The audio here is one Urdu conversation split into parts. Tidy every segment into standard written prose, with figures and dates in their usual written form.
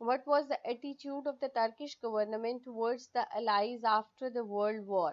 What was the attitude of the Turkish government towards the Allies after the World War?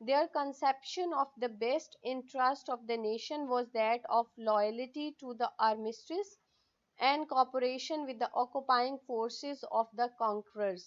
Their conception of the best interest of the nation was that of loyalty to the armistice and cooperation with the occupying forces of the conquerors.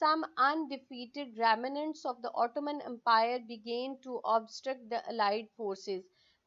Some undefeated remnants of the Ottoman Empire began to obstruct the Allied forces.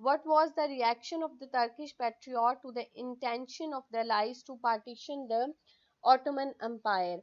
what was the reaction of the Turkish patriot to the intention of the allies to partition the Ottoman Empire?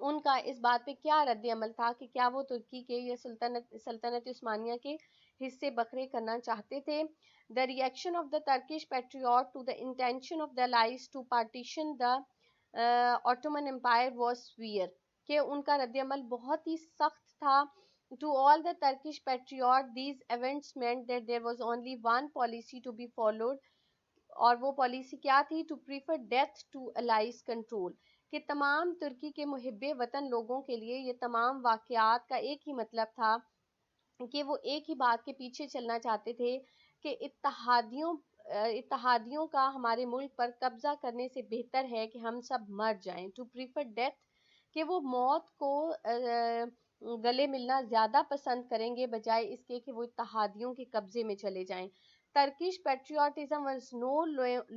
ان کا اس بات پہ کیا رد عمل تھا کہ کیا وہ ترکی کے یا سلطنت عثمانیہ کے حصے بکھرے کرنا چاہتے تھے. The reaction of the Turkish patriot to the intention of the Allies to partition the Ottoman Empire was severe. کہ ان کا رد عمل بہت ہی سخت تھا. To all the Turkish patriot, these events meant that there was only one policy to be followed, اور وہ پالیسی کیا تھی؟ To prefer death to allies control. کہ تمام ترکی کے محب وطن لوگوں کے لیے یہ تمام واقعات کا ایک ہی مطلب تھا کہ وہ ایک ہی بات کے پیچھے چلنا چاہتے تھے کہ اتحادیوں کا ہمارے ملک پر قبضہ کرنے سے بہتر ہے کہ ہم سب مر جائیں. ٹو پریفر ڈیتھ کہ وہ موت کو گلے ملنا زیادہ پسند کریں گے بجائے اس کے کہ وہ اتحادیوں کے قبضے میں چلے جائیں. Turkish patriotism was no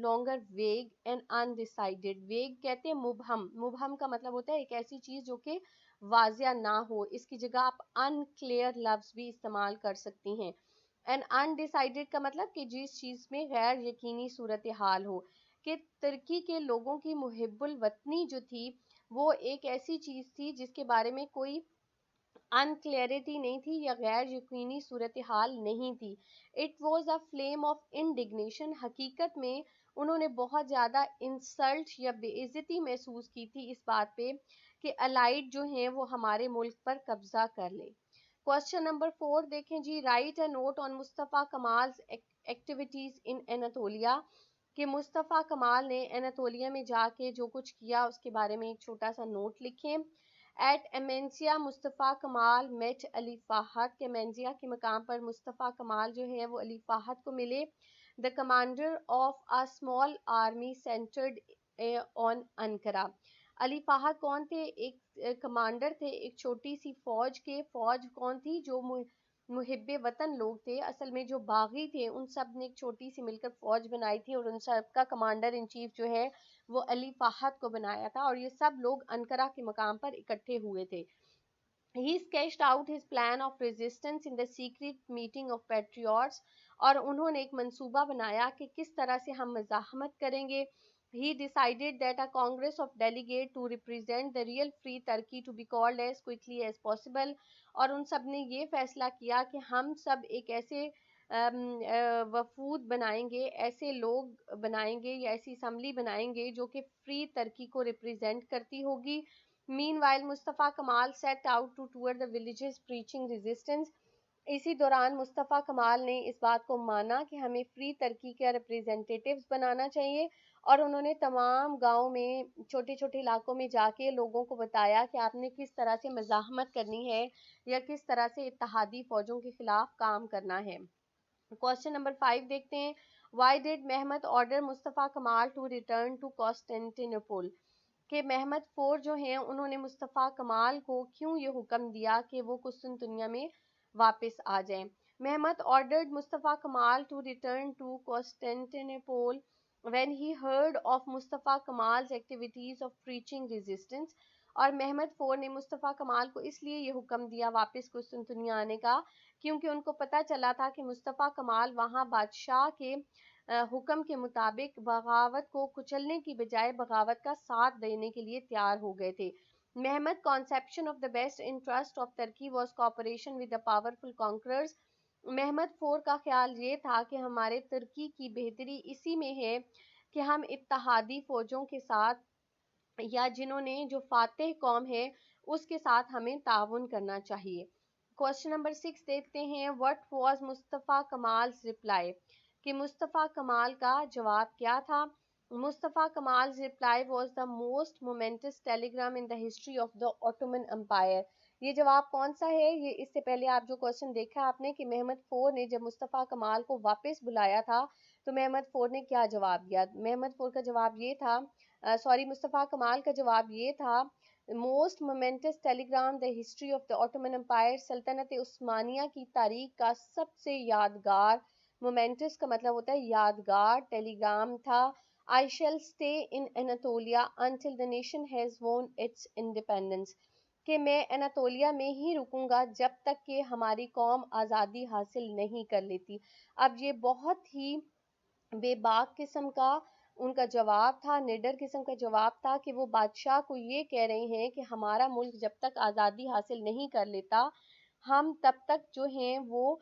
longer vague and undecided. Vague کہتے ہیں مبہم. مبہم کا مطلب ہوتا ہے ایک ایسی چیز جو کہ واضح نہ ہو. اس کی جگہ آپ unclear لفظ بھی استعمال کر سکتی ہیں. and undecided کا مطلب کہ جس چیز میں غیر یقینی صورتحال ہو. کہ ترکی کے لوگوں کی محب الوطنی جو تھی وہ ایک ایسی چیز تھی جس کے بارے میں کوئی انکلیئرٹی نہیں تھی یا غیر یقینی صورتحال نہیں تھی. It was a flame of indignation. حقیقت میں انہوں نے بہت زیادہ انسلٹ یا بے عزتی محسوس کی تھی اس بات پہ کہ الائڈ جو ہیں وہ ہمارے ملک پر قبضہ کر لیں. کوسچن نمبر 4 دیکھیں جی. Write a note on Mustafa Kemal's activities in Anatolia. کہ مصطفیٰ کمال نے اناطولیہ میں جا کے جو کچھ کیا اس کے بارے میں ایک چھوٹا سا نوٹ لکھیں. ایٹ ایمینسیا مصطفیٰ کمال میٹ علی فہد. کے ایمینسیا کے مقام پر مصطفیٰ کمال جو ہے وہ علی فہد کو ملے. The commander of a small army centred on Ankara. Ali Fuad کون تھے؟ ایک کمانڈر تھے ایک چھوٹی سی فوج کے. فوج کون تھی؟ جو محب وطن لوگ تھے. اصل میں جو باغی تھے ان سب نے ایک چھوٹی سی مل کر فوج بنائی تھی اور ان سب کا کمانڈر ان چیف جو ہے وہ علی فہد کو بنایا تھا اور یہ سب لوگ انقرہ کے مقام پر اکٹھے ہوئے تھے. He sketched out his plan of resistance in the secret meeting of patriots. اور انہوں نے ایک منصوبہ بنایا کہ کس طرح سے ہم مزاحمت کریں گے. He decided that a Congress of delegates to represent the real free Turkey to be called as quickly as possible. اور ان سب نے یہ فیصلہ کیا کہ ہم سب ایک ایسے وفود بنائیں گے, ایسے لوگ بنائیں گے یا ایسی اسمبلی بنائیں گے جو کہ فری ترکی کو ریپریزینٹ کرتی ہوگی. Meanwhile, Mustafa Kamal set out to tour the villages preaching resistance. اسی دوران مصطفیٰ کمال نے اس بات کو مانا کہ ہمیں فری ترکی کے ریپریزنٹیٹیوز بنانا چاہیے اور انہوں نے تمام گاؤں میں چھوٹے چھوٹے علاقوں میں جا کے لوگوں کو بتایا کہ آپ نے کس طرح سے مزاحمت کرنی ہے یا کس طرح سے اتحادی فوجوں کے خلاف کام کرنا ہے. کوسچن نمبر 5 دیکھتے ہیں. Why did Mehmed order Mustafa Kemal to return to Constantinople. کہ محمد فور جو ہیں انہوں نے مصطفیٰ کمال کو کیوں یہ حکم دیا کہ وہ قسطنطنیہ میں واپس آ جائیں. محمد ordered Mustafa Kamal to return to Constantinople when he heard of Mustafa کمال's activities of preaching resistance. اور محمد فور نے مصطفیٰ کمال کو اس لیے یہ حکم دیا واپس قسطنطنیہ آنے کا کیونکہ ان کو پتہ چلا تھا کہ مصطفیٰ کمال وہاں بادشاہ کے حکم کے مطابق بغاوت کو کچلنے کی بجائے بغاوت کا ساتھ دینے کے لیے تیار ہو گئے تھے. محمد conception of the best interest of Turkey was cooperation with the powerful conquerors. Muhammad four کا خیال یہ تھا کہ ہمارے ترکی کی بہتری اسی میں ہے کہ ہم اتحادی فوجوں کے ساتھ یا جنہوں نے جو فاتح قوم ہے اس کے ساتھ ہمیں تعاون کرنا چاہیے. کوسچن نمبر 6 دیکھتے ہیں. What was Mustafa کمال's reply. کہ مصطفیٰ کمال کا جواب کیا تھا. مصطفیٰ کمال's reply was the most momentous telegram in the history of the Ottoman Empire. یہ جواب کون سا ہے؟ یہ اس سے پہلے آپ جو کوسچن دیکھا آپ نے کہ محمد فور نے جب مصطفیٰ کمال کو واپس بلایا تھا تو محمد فور نے کیا جواب دیا. محمد فور کا جواب یہ تھا مصطفیٰ کمال کا جواب یہ تھا most moments telegram the history of the Ottoman Empire. سلطنت عثمانیہ کی تاریخ کا سب سے یادگار, مومنٹس کا مطلب ہوتا ہے یادگار, ٹیلیگرام تھا. I shall stay in Anatolia until the nation has won its independence. کہ میں اناطولیہ میں ہی رکوں گا جب تک کہ ہماری قوم آزادی حاصل نہیں کر لیتی. اب یہ بہت ہی بے باک قسم کا ان کا جواب تھا، نڈر قسم کا جواب تھا کہ وہ بادشاہ کو یہ کہہ رہے ہیں کہ ہمارا ملک جب تک آزادی حاصل نہیں کر لیتا ہم تب تک جو ہیں وہ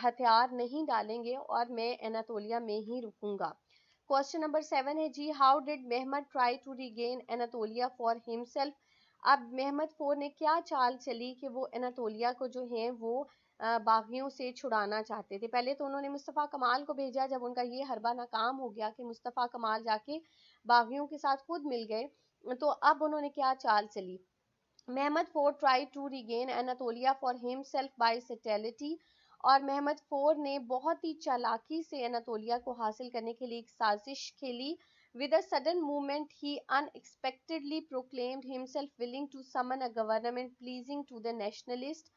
ہتھیار نہیں ڈالیں گے اور میں اناطولیہ میں ہی رکوں گا۔ کوسچن نمبر 7 ہے جی، how did Mehmed try to regain Anatolia for himself? اب محمد فور نے کیا چال چلی کہ وہ اناطولیہ کو جو ہیں وہ باغیوں سے چھڑانا چاہتے تھے؟ پہلے تو انہوں نے مصطفیٰ کمال کو بھیجا، جب ان کا یہ حربہ ناکام ہو گیا کہ مصطفیٰ کمال جا کے باغیوں کے ساتھ خود مل گئے، تو اب انہوں نے کیا چال چلی؟ Mehmed four try to regain Anatolia for himself by subtlety, اور محمد فور نے بہت ہی چالاکی سے اناطولیہ کو حاصل کرنے کے لیے ایک سازش کھیلی۔ With a sudden movement, he unexpectedly proclaimed himself willing to summon a government pleasing to the nationalist.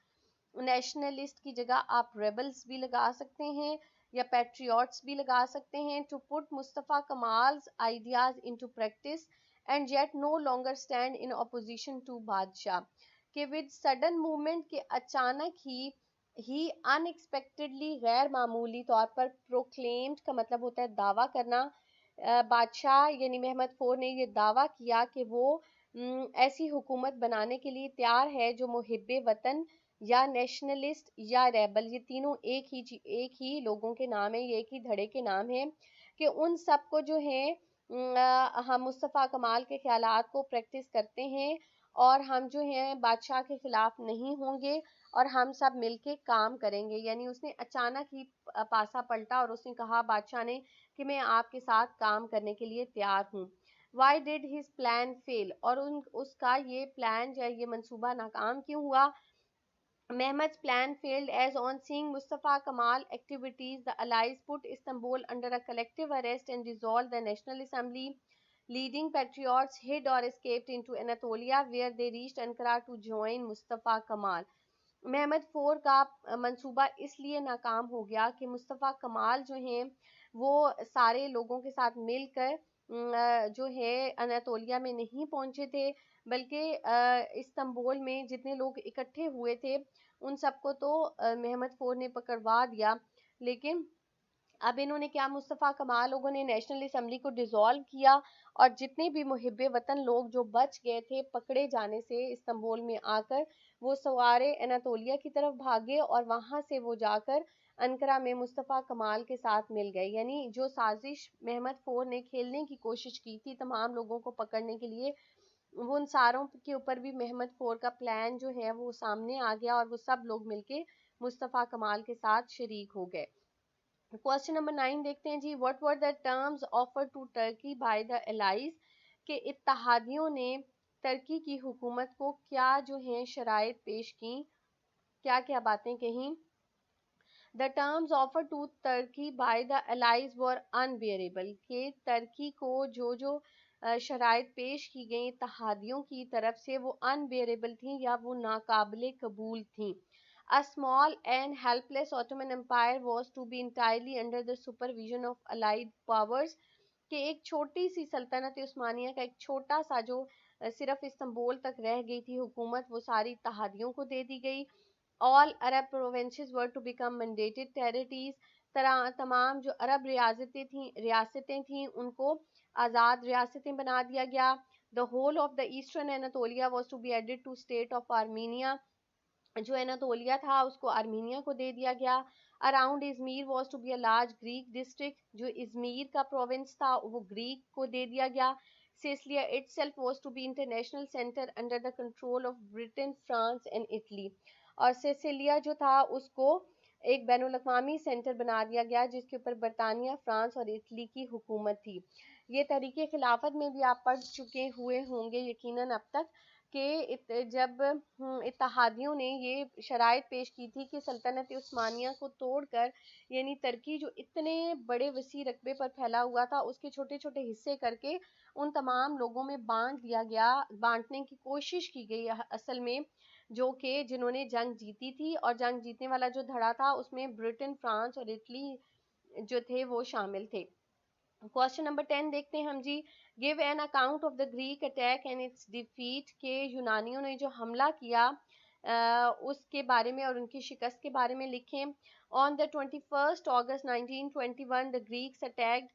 Nationalist کی جگہ آپ ریبلز بھی لگا سکتے ہیں یا پیٹریوٹس بھی لگا سکتے ہیں. To put Mustafa Kemal's ideas into practice and yet no longer stand in opposition to بادشاہ. کہ with sudden movement کے اچانک ہی unexpectedly غیر معمولی طور پر proclaimed کا مطلب ہوتا ہے دعویٰ کرنا. بادشاہ یعنی محمد فور نے یہ دعویٰ کیا کہ وہ ایسی حکومت بنانے کے لیے تیار ہے جو محب وطن یا نیشنلسٹ یا ریبل، یہ تینوں ایک ہی لوگوں کے نام ہیں، یہ ایک ہی دھڑے کے نام ہیں، کہ ان سب کو جو ہیں ہم مصطفیٰ کمال کے خیالات کو پریکٹس کرتے ہیں اور ہم جو ہیں بادشاہ کے خلاف نہیں ہوں گے اور ہم سب مل کے کام کریں گے. یعنی اس نے اچانک ہی پاسا پلٹا اور اس نے کہا بادشاہ نے کہ میں آپ کے ساتھ کام کرنے کے لیے تیار ہوں. Why did his plan fail؟ اور اس کا یہ پلان یا یہ منصوبہ ناکام کیوں ہوا؟ Mehmet's plan failed as on seeing Mustafa Kemal activities, the Allies put Istanbul under a collective arrest and dissolved the National Assembly. Leading patriots hid or escaped into Anatolia where they reached Ankara to join Mustafa Kemal. Muhammad four کا منصوبہ اس لیے ناکام ہو گیا کہ مصطفیٰ کمال جو ہیں وہ سارے لوگوں کے ساتھ مل کر جو ہے اناطولیہ میں نہیں پہنچے تھے، بلکہ استنبول میں جتنے لوگ اکٹھے ہوئے تھے ان سب کو تو محمد فور نے پکڑوا دیا. لیکن اب انہوں نے کیا، مصطفیٰ کمال لوگوں نے نیشنل اسمبلی کو ڈیزالو کیا اور جتنے بھی محب وطن لوگ جو بچ گئے تھے پکڑے جانے سے استنبول میں آ کر، وہ سوارے اناطولیہ کی طرف بھاگے اور وہاں سے وہ جا کر انقرہ میں مصطفیٰ کمال کے ساتھ مل گئے. یعنی جو سازش محمد فور نے کھیلنے کی کوشش کی تھی تمام لوگوں کو پکڑنے کے لیے، وہ ان ساروں کے اوپر بھی محمد فور کا پلان جو ہے وہ سامنے آ گیا اور وہ سب لوگ مل کے مصطفیٰ کمال کے ساتھ شریک ہو گئے. کوسچن نمبر 9 دیکھتے ہیں جی، what were the terms offered to Turkey by the allies؟ کہ اتحادیوں نے ترکی کی حکومت کو کیا جو ہیں شرائط پیش کی، کیا کیا باتیں کہیں؟ The terms offered to Turkey by the allies were unbearable. کہ ترکی کو جو شرائط پیش کی گئیں اتحادیوں کی طرف سے وہ unbearable تھیں یا وہ ناقابل قبول تھیں. A small and helpless Ottoman Empire was to be entirely under the supervision of allied powers. کہ ایک چھوٹی سی سلطنت عثمانیہ کا ایک چھوٹا سا جو صرف استنبول تک رہ گئی تھی حکومت، وہ ساری اتحادیوں کو دے دی گئی. All Arab provinces were to become mandated territories. تمام جو عرب ریاستیں تھیں ان کو آزاد ریاستیں بنا دیا گیا. The whole of the eastern Anatolia was to be added to state of Armenia. جو اناطولیہ تھا اس کو آرمینیا کو دے دیا گیا. Around Izmir was to be a large Greek district. جو ازمیر کا پروونس تھا وہ گریک کو دے دیا گیا. Sicily itself was to be international center under the control of Britain, France and Italy. اور سیسیلیا جو تھا اس کو ایک بین الاقوامی سینٹر بنا دیا گیا جس کے اوپر برطانیہ، فرانس اور اٹلی کی حکومت تھی. یہ تحریک خلافت میں بھی آپ پڑھ چکے ہوئے ہوں گے یقیناً اب تک، کہ جب اتحادیوں نے یہ شرائط پیش کی تھی کہ سلطنت عثمانیہ کو توڑ کر، یعنی ترکی جو اتنے بڑے وسیع رقبے پر پھیلا ہوا تھا اس کے چھوٹے چھوٹے حصے کر کے ان تمام لوگوں میں بانٹ دیا گیا، بانٹنے کی کوشش کی گئی اصل میں، جو کہ جنہوں نے جنگ جیتی تھی. اور جنگ جیتنے والا جو دھڑا تھا اس میں برٹن، فرانس اور اٹلی جو تھے وہ شامل تھے. کوسچن نمبر 10 دیکھتے ہیں ہم جی، give an account of the Greek attack and its defeat. کہ یونانیوں نے جو حملہ کیا اس کے بارے میں اور ان کی شکست کے بارے میں لکھیں. On the 21st August 1921 the Greeks attacked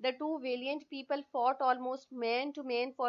The two valiant people fought almost man to man for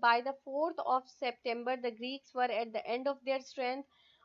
By the 4th of September, the Greeks were at the end of their strength.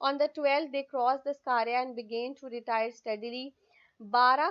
On the 12th, they crossed the Skaria and began to retire steadily. 12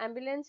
ambulance.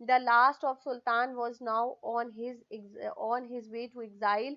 The last of Sultan was now on his way to exile.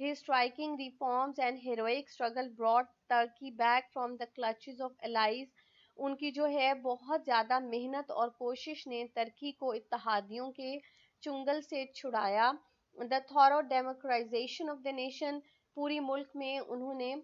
His striking reforms and heroic struggle brought Turkey back from the clutches of allies. ان کی جو ہے بہت زیادہ محنت اور کوشش نے ترکی کو اتحادیوں کے چنگل سے چھڑایا. دا تھورو ڈیموکرائزیشن آف دا نیشن، پوری ملک میں انہوں نے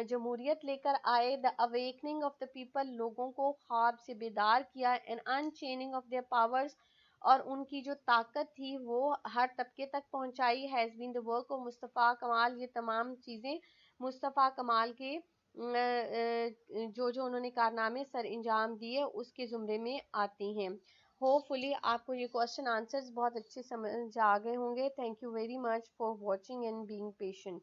جمہوریت لے کر آئے. دا اویکننگ آف دا پیپل، لوگوں کو خواب سے بیدار کیا. اینڈ انچیننگ آف دیئر پاورز، اور ان کی جو طاقت تھی وہ ہر طبقے تک پہنچائی. Has been the work of Mustafa Kemal, یہ تمام چیزیں مصطفیٰ کمال کے جو انہوں نے کارنامے سر انجام دیے اس کے زمرے میں آتی ہیں. ہوپ فلی آپ کو یہ کوشچن آنسرز بہت اچھے سمجھ آ گئے ہوں گے. Thank you very much for watching and being patient.